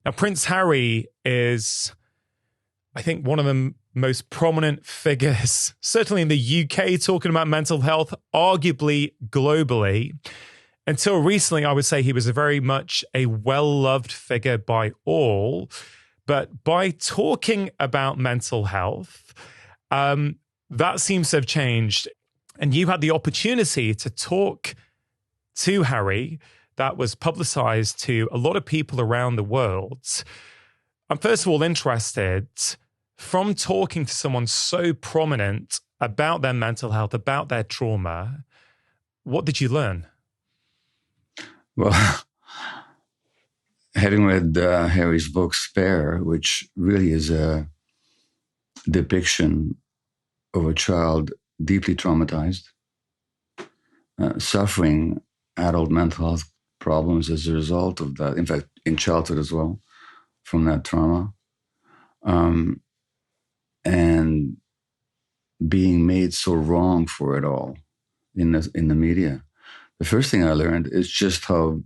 Now, Prince Harry is, I think, one of the most prominent figures, certainly in the UK, talking about mental health, arguably globally. Until recently, I would say he was very much a well-loved figure by all. But by talking about mental health, that seems to have changed. And you had the opportunity to talk to Harry. That was publicized to a lot of people around the world. I'm first of all interested, from talking to someone so prominent about their mental health, about their trauma, what did you learn? Well, having read Harry's book Spare, which really is a depiction of a child deeply traumatized, suffering adult mental health problems as a result of that, in fact, in childhood as well, from that trauma, and being made so wrong for it all in the media. The first thing I learned is just how,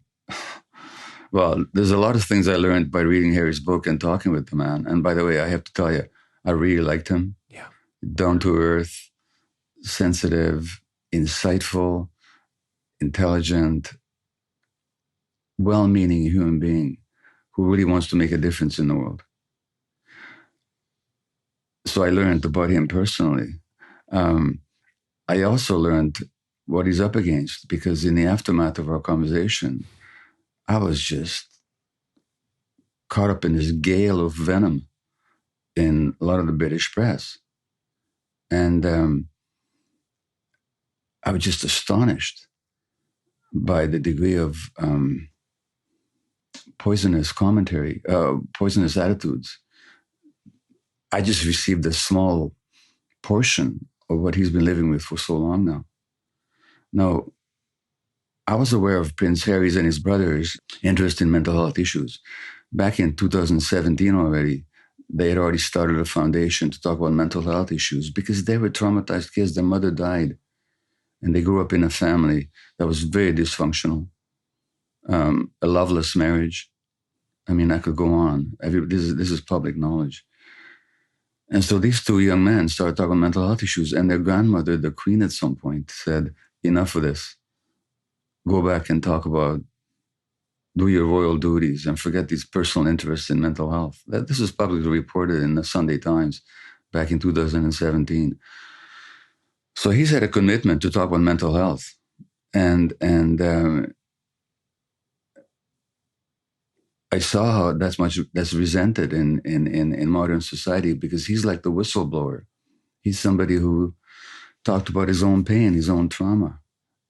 well, there's a lot of things I learned by reading Harry's book and talking with the man. And by the way, I have to tell you, I really liked him. Yeah. Down to earth, sensitive, insightful, intelligent, well-meaning human being who really wants to make a difference in the world. So I learned about him personally. I also learned what he's up against, because in the aftermath of our conversation, I was just caught up in this gale of venom in a lot of the British press. And I was just astonished by the degree of poisonous commentary, poisonous attitudes. I just received a small portion of what he's been living with for so long now. Now, I was aware of Prince Harry's and his brother's interest in mental health issues. Back in 2017 already, they had already started a foundation to talk about mental health issues because they were traumatized kids. Their mother died, and they grew up in a family that was very dysfunctional, a loveless marriage. I mean, I could go on. This is public knowledge. And so these two young men started talking about mental health issues, and their grandmother, the queen at some point, said, enough of this. Go back and talk about, do your royal duties and forget these personal interests in mental health. This was publicly reported in the Sunday Times back in 2017. So he's had a commitment to talk about mental health. And I saw how that's resented in modern society, because he's like the whistleblower. He's somebody who talked about his own pain, his own trauma,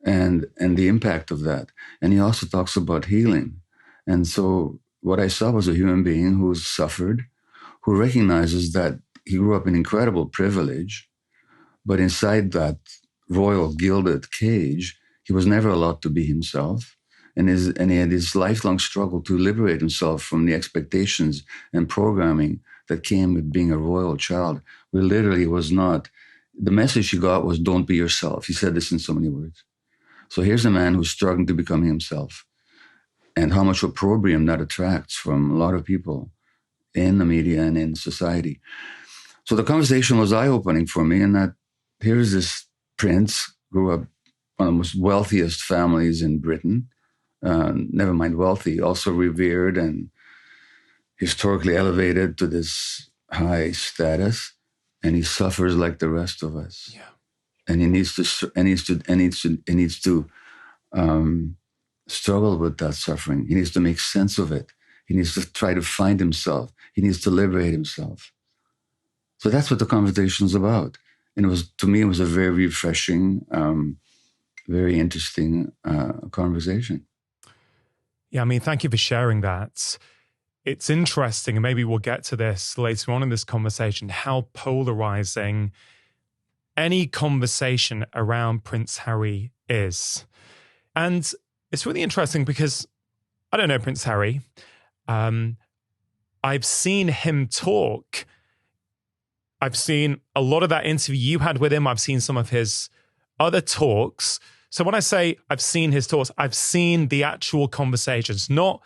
and the impact of that. And he also talks about healing. And so what I saw was a human being who's suffered, who recognizes that he grew up in incredible privilege, but inside that royal gilded cage, he was never allowed to be himself. And he had this lifelong struggle to liberate himself from the expectations and programming that came with being a royal child, where literally was not. The message he got was, don't be yourself. He said this in so many words. So here's a man who's struggling to become himself, and how much opprobrium that attracts from a lot of people in the media and in society. So the conversation was eye-opening for me, in that here's this prince, grew up one of the most wealthiest families in Britain, never mind wealthy, also revered and historically elevated to this high status, and he suffers like the rest of us. Yeah. And he needs to struggle with that suffering. He needs to make sense of it. He needs to try to find himself. He needs to liberate himself. So that's what the conversation is about. And to me, it was a very refreshing, very interesting conversation. Yeah, I mean, thank you for sharing that. It's interesting, and maybe we'll get to this later on in this conversation, how polarizing any conversation around Prince Harry is. And it's really interesting because I don't know Prince Harry. I've seen him talk. I've seen a lot of that interview you had with him. I've seen some of his other talks. So when I say I've seen his talks, I've seen the actual conversations, not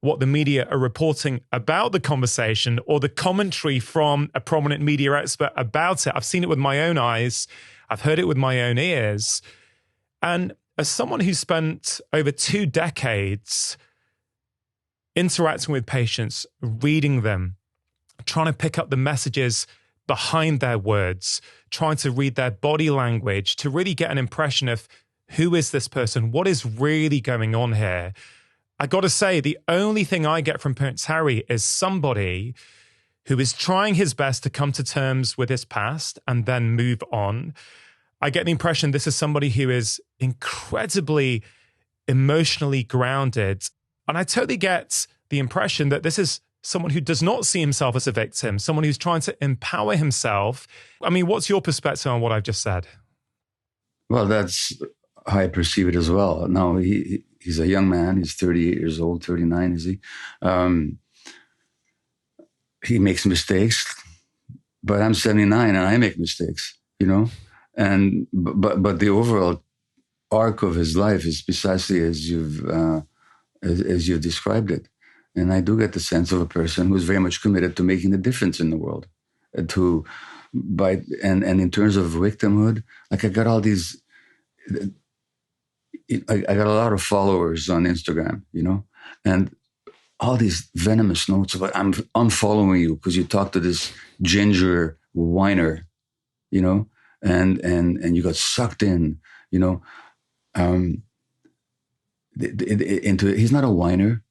what the media are reporting about the conversation or the commentary from a prominent media expert about it. I've seen it with my own eyes. I've heard it with my own ears. And as someone who spent over 2 decades interacting with patients, reading them, trying to pick up the messages behind their words, trying to read their body language to really get an impression of who is this person, what is really going on here. I got to say, the only thing I get from Prince Harry is somebody who is trying his best to come to terms with his past and then move on. I get the impression this is somebody who is incredibly emotionally grounded. And I totally get the impression that this is someone who does not see himself as a victim, someone who's trying to empower himself. I mean, what's your perspective on what I've just said? Well, that's how I perceive it as well. Now, he's a young man. He's 38 years old, 39, is he? He makes mistakes, but I'm 79 and I make mistakes, you know? And but the overall arc of his life is precisely as you've described it. And I do get the sense of a person who's very much committed to making a difference in the world. And in terms of victimhood, like I got all these, I got a lot of followers on Instagram, you know, and all these venomous notes about I'm unfollowing you because you talk to this ginger whiner, you know, and you got sucked in, you know, into he's not a whiner.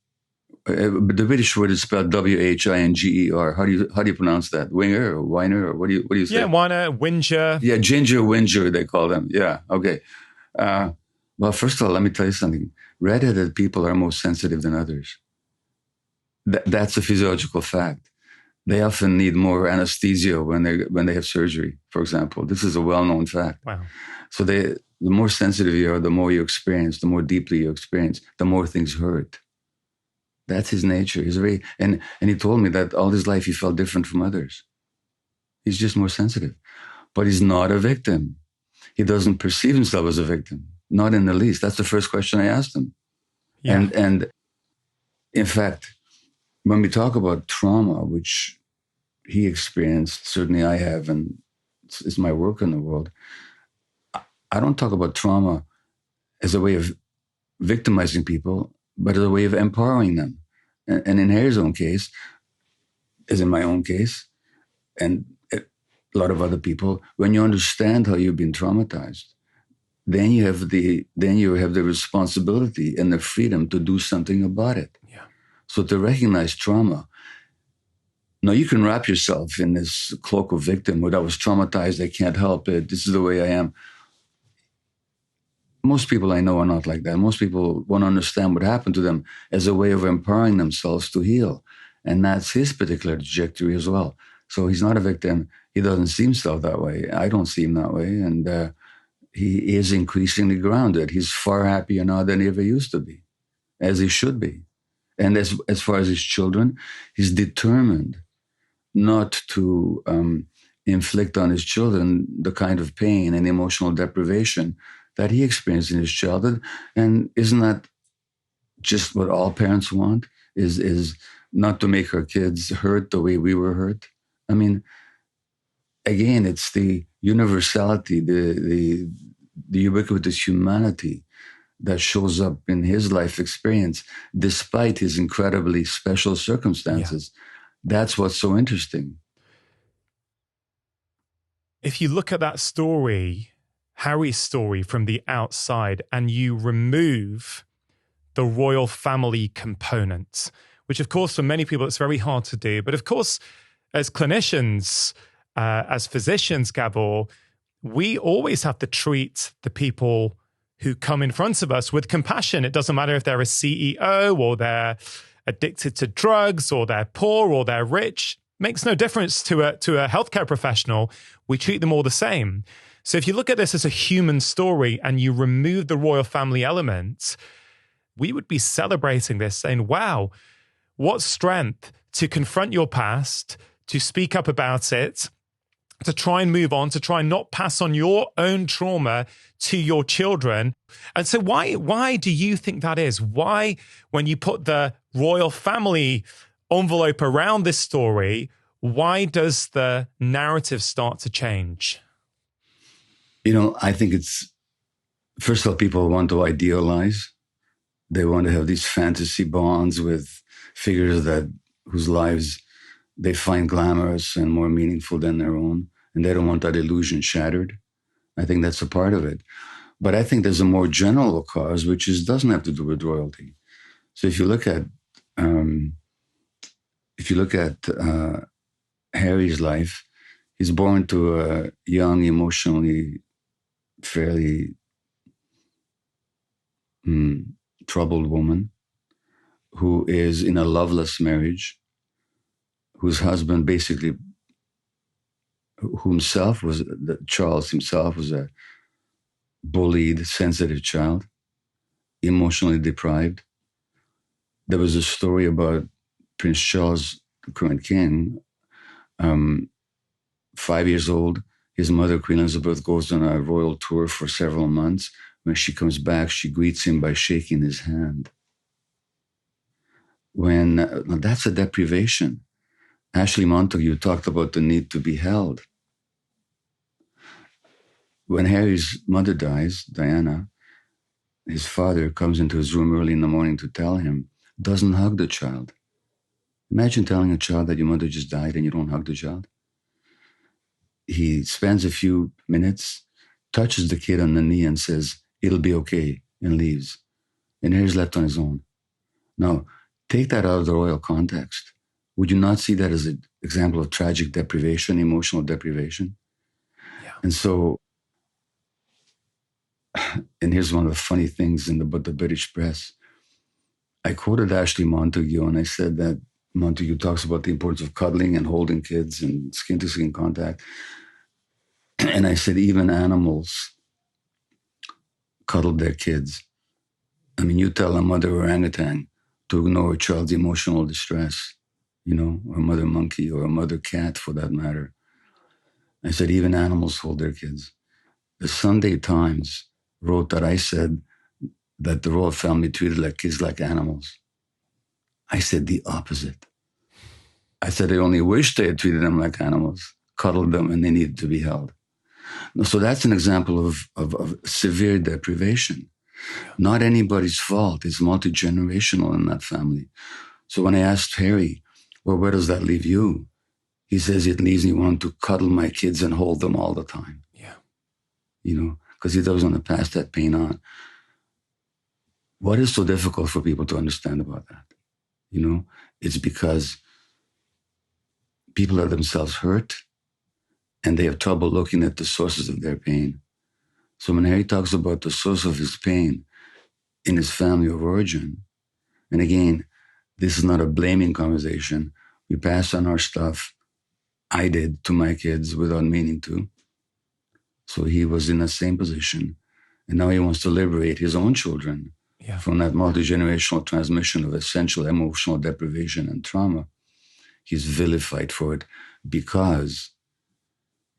The British word is spelled Whinger. How do you pronounce that? Winger or whiner or what do you say? Yeah, whiner, whinger. Yeah, ginger whinger they call them. Yeah, okay. Well, first of all, let me tell you something. Redheaded people are more sensitive than others. That's a physiological fact. They often need more anesthesia when they have surgery, for example. This is a well-known fact. Wow. So the more sensitive you are, the more you experience, the more deeply you experience, the more things hurt. That's his nature. He's and he told me that all his life he felt different from others. He's just more sensitive. But he's not a victim. He doesn't perceive himself as a victim. Not in the least. That's the first question I asked him. Yeah. And in fact, when we talk about trauma, which he experienced, certainly I have, and it's my work in the world, I don't talk about trauma as a way of victimizing people, but as a way of empowering them. And in Harry's own case, as in my own case, and a lot of other people, when you understand how you've been traumatized, then you have the responsibility and the freedom to do something about it. Yeah. So to recognize trauma, now you can wrap yourself in this cloak of victimhood. I was traumatized, I can't help it, this is the way I am. Most people I know are not like that. Most people want to understand what happened to them as a way of empowering themselves to heal. And that's his particular trajectory as well. So he's not a victim. He doesn't see himself that way. I don't see him that way. And he is increasingly grounded. He's far happier now than he ever used to be, as he should be. And as far as his children, he's determined not to inflict on his children the kind of pain and emotional deprivation that he experienced in his childhood. And isn't that just what all parents want, is not to make our kids hurt the way we were hurt? I mean, again, it's the universality, the ubiquitous humanity that shows up in his life experience, despite his incredibly special circumstances. Yeah. That's what's so interesting. If you look at that story, Harry's story from the outside, and you remove the royal family component, which of course for many people it's very hard to do. But of course, as clinicians, as physicians, Gabor, we always have to treat the people who come in front of us with compassion. It doesn't matter if they're a CEO or they're addicted to drugs or they're poor or they're rich. Makes no difference to a healthcare professional. We treat them all the same. So if you look at this as a human story and you remove the royal family element, we would be celebrating this, saying, wow, what strength to confront your past, to speak up about it, to try and move on, to try and not pass on your own trauma to your children. And so why do you think that is? Why, when you put the royal family envelope around this story, why does the narrative start to change? I think it's, first of all, people want to idealize. They want to have these fantasy bonds with figures whose lives they find glamorous and more meaningful than their own, and they don't want that illusion shattered. I think that's a part of it. But I think there's a more general cause, which doesn't have to do with royalty. So if you look at Harry's life, he's born to a young, emotionally fairly troubled woman who is in a loveless marriage, whose husband basically, Charles himself was a bullied, sensitive child, emotionally deprived. There was a story about Prince Charles, the current king, 5 years old. His mother, Queen Elizabeth, goes on a royal tour for several months. When she comes back, she greets him by shaking his hand. That's a deprivation. Ashley Montagu talked about the need to be held. When Harry's mother dies, Diana, his father comes into his room early in the morning to tell him, doesn't hug the child. Imagine telling a child that your mother just died and you don't hug the child. He spends a few minutes, touches the kid on the knee and says, it'll be okay, and leaves. And Harry's left on his own. Now, take that out of the royal context. Would you not see that as an example of tragic deprivation, emotional deprivation? Yeah. And so, and here's one of the funny things about the British press. I quoted Ashley Montagu, and I said that Montagu talks about the importance of cuddling and holding kids and skin-to-skin contact. And I said, even animals cuddle their kids. I mean, you tell a mother orangutan to ignore a child's emotional distress, or a mother monkey or a mother cat for that matter. I said, even animals hold their kids. The Sunday Times wrote that I said that the royal family treated their kids like animals. I said the opposite. I said they only wish they had treated them like animals, cuddled them, and they needed to be held. So that's an example of severe deprivation. Not anybody's fault. It's multi-generational in that family. So when I asked Harry, well, where does that leave you? He says it leaves me wanting to cuddle my kids and hold them all the time. Yeah. Because he doesn't want to pass that pain on. What is so difficult for people to understand about that? It's because people are themselves hurt and they have trouble looking at the sources of their pain. So when Harry talks about the source of his pain in his family of origin, and again, this is not a blaming conversation. We pass on our stuff. I did to my kids without meaning to. So he was in the same position. And now he wants to liberate his own children from that multi-generational transmission of essential emotional deprivation and trauma. He's vilified for it because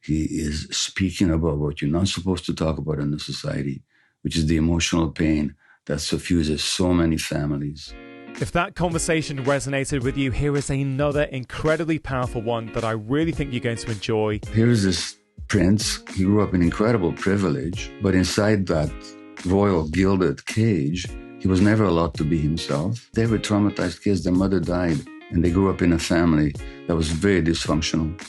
he is speaking about what you're not supposed to talk about in the society, which is the emotional pain that suffuses so many families. If that conversation resonated with you, here is another incredibly powerful one that I really think you're going to enjoy. Here is this prince. He grew up in incredible privilege, but inside that royal gilded cage, he was never allowed to be himself. They were traumatized kids. Their mother died, and they grew up in a family that was very dysfunctional.